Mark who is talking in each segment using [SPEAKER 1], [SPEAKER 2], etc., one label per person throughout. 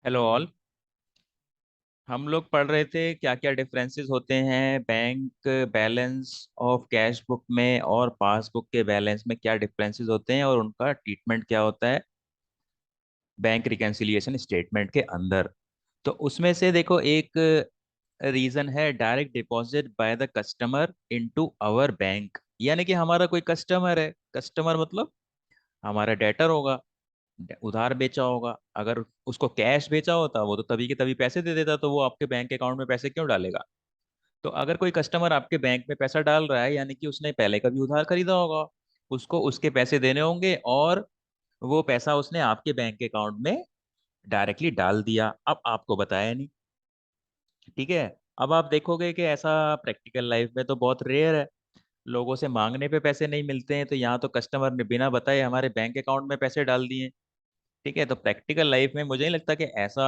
[SPEAKER 1] Hello all. हम लोग पढ़ रहे थे क्या क्या डिफरेंसेस होते हैं bank balance of cash book में और पासबुक के बैलेंस में, क्या डिफरेंसेस होते हैं और उनका ट्रीटमेंट क्या होता है बैंक रिकन्सिलिएशन स्टेटमेंट के अंदर। तो उसमें से देखो, एक रीजन है direct deposit by the customer into our bank. यानी कि हमारा कोई कस्टमर है, कस्टमर मतलब हमारा डेटर होगा, उधार बेचा होगा। अगर उसको कैश बेचा होता वो तो तभी के तभी पैसे दे देता, तो वो आपके बैंक अकाउंट में पैसे क्यों डालेगा। तो अगर कोई कस्टमर आपके बैंक में पैसा डाल रहा है, यानी कि उसने पहले कभी उधार खरीदा होगा, उसको उसके पैसे देने होंगे और वो पैसा उसने आपके बैंक अकाउंट में डायरेक्टली डाल दिया, अब आपको बताया नहीं। ठीक है। अब आप देखोगे कि ऐसा प्रैक्टिकल लाइफ में तो बहुत रेयर है, लोगों से मांगने पे पैसे नहीं मिलते हैं, तो यहाँ तो कस्टमर ने बिना बताए हमारे बैंक अकाउंट में पैसे डाल दिए। ठीक है। तो प्रैक्टिकल लाइफ में मुझे नहीं लगता कि ऐसा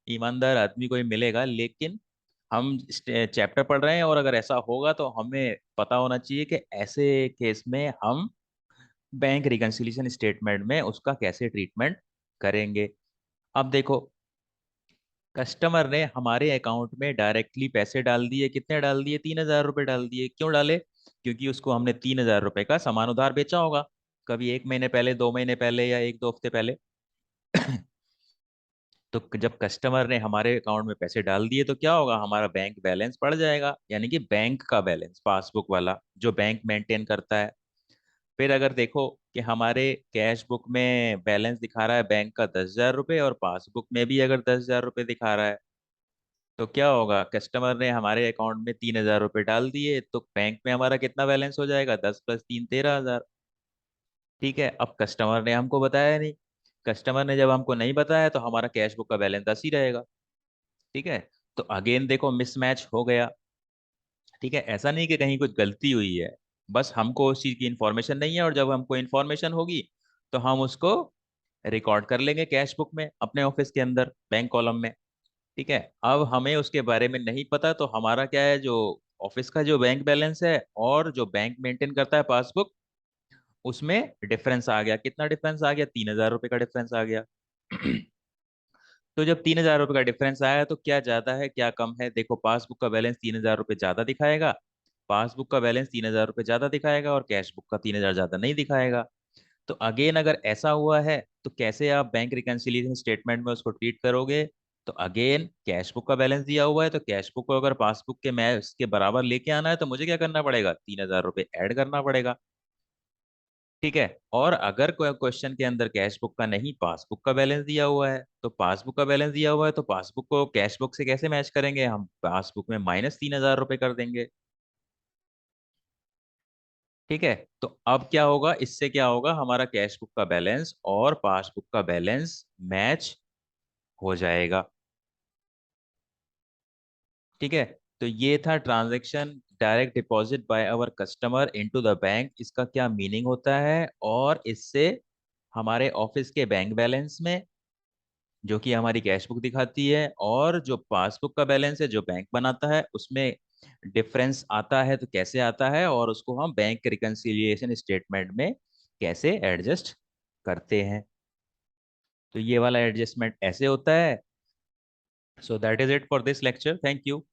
[SPEAKER 1] ईमानदार आदमी कोई मिलेगा, लेकिन हम चैप्टर पढ़ रहे हैं और अगर ऐसा होगा तो हमें पता होना चाहिए कि ऐसे केस में हम बैंक रिकन्सिलिएशन स्टेटमेंट में उसका कैसे ट्रीटमेंट करेंगे। अब देखो, कस्टमर ने हमारे अकाउंट में डायरेक्टली पैसे डाल दिए, कितने डाल दिए, 3,000 रुपये डाल दिए। क्यों डाले? क्योंकि उसको हमने 3,000 रुपये का सामान उधार बेचा होगा, कभी 1 महीने पहले, 2 महीने पहले या 1-2 हफ्ते पहले। तो जब कस्टमर ने हमारे अकाउंट में पैसे डाल दिए तो क्या होगा, हमारा बैंक बैलेंस बढ़ जाएगा, यानी कि बैंक का बैलेंस पासबुक वाला जो बैंक मेंटेन करता है। फिर अगर देखो कि हमारे कैश बुक में बैलेंस दिखा रहा है बैंक का 10,000 रुपये और पासबुक में भी अगर 10,000 रुपये दिखा रहा है, तो क्या होगा, कस्टमर ने हमारे अकाउंट में 3,000 रुपये डाल दिए तो बैंक में हमारा कितना बैलेंस हो जाएगा, 10 + 3 13,000। ठीक है। अब कस्टमर ने हमको बताया नहीं, कस्टमर ने जब हमको नहीं बताया तो हमारा कैश बुक का बैलेंस 10 ही रहेगा। ठीक है। तो अगेन देखो, मिसमैच हो गया। ठीक है। ऐसा नहीं कि कहीं कुछ गलती हुई है, बस हमको उस चीज की इंफॉर्मेशन नहीं है, और जब हमको इंफॉर्मेशन होगी तो हम उसको रिकॉर्ड कर लेंगे कैश बुक में अपने ऑफिस के अंदर बैंक कॉलम में। ठीक है। अब हमें उसके बारे में नहीं पता, तो हमारा क्या है, जो ऑफिस का जो बैंक बैलेंस है और जो बैंक मेंटेन करता है पासबुक, उसमें डिफरेंस आ गया। कितना डिफरेंस आ गया, 3,000 रुपये का डिफरेंस आ गया। तो जब 3,000 रुपये का डिफरेंस आया तो क्या ज्यादा है क्या कम है, देखो पासबुक का बैलेंस 3,000 रुपये ज्यादा दिखाएगा, पासबुक का बैलेंस 3,000 रुपये ज्यादा दिखाएगा और कैश बुक का 3,000 ज्यादा नहीं दिखाएगा। तो अगेन अगर ऐसा हुआ है तो कैसे आप बैंक रिकन्सिलिएशन स्टेटमेंट में उसको ट्रीट करोगे। तो अगेन कैश बुक का बैलेंस दिया हुआ है, तो कैश बुक को अगर पासबुक के मैं उसके बराबर लेके आना है तो मुझे क्या करना पड़ेगा, 3,000 रुपये ऐड करना पड़ेगा। ठीक है। और अगर कोई क्वेश्चन के अंदर कैश बुक का नहीं, पासबुक का बैलेंस दिया हुआ है, तो पासबुक का बैलेंस दिया हुआ है तो पासबुक को कैश बुक से कैसे मैच करेंगे, हम पासबुक में -3,000 रुपये कर देंगे। ठीक है। तो अब क्या होगा, इससे क्या होगा, हमारा कैश बुक का बैलेंस और पासबुक का बैलेंस मैच हो जाएगा। ठीक है। तो ये था transaction direct deposit by our customer into the bank, इसका क्या मीनिंग होता है, और इससे हमारे ऑफिस के बैंक बैलेंस में, जो कि हमारी कैश बुक दिखाती है, और जो पासबुक का बैलेंस है जो बैंक बनाता है, उसमें डिफरेंस आता है तो कैसे आता है, और उसको हम बैंक रिकन्सिलिएशन स्टेटमेंट में कैसे एडजस्ट करते हैं। तो ये वाला एडजस्टमेंट ऐसे होता है। So that is it for this lecture. Thank you.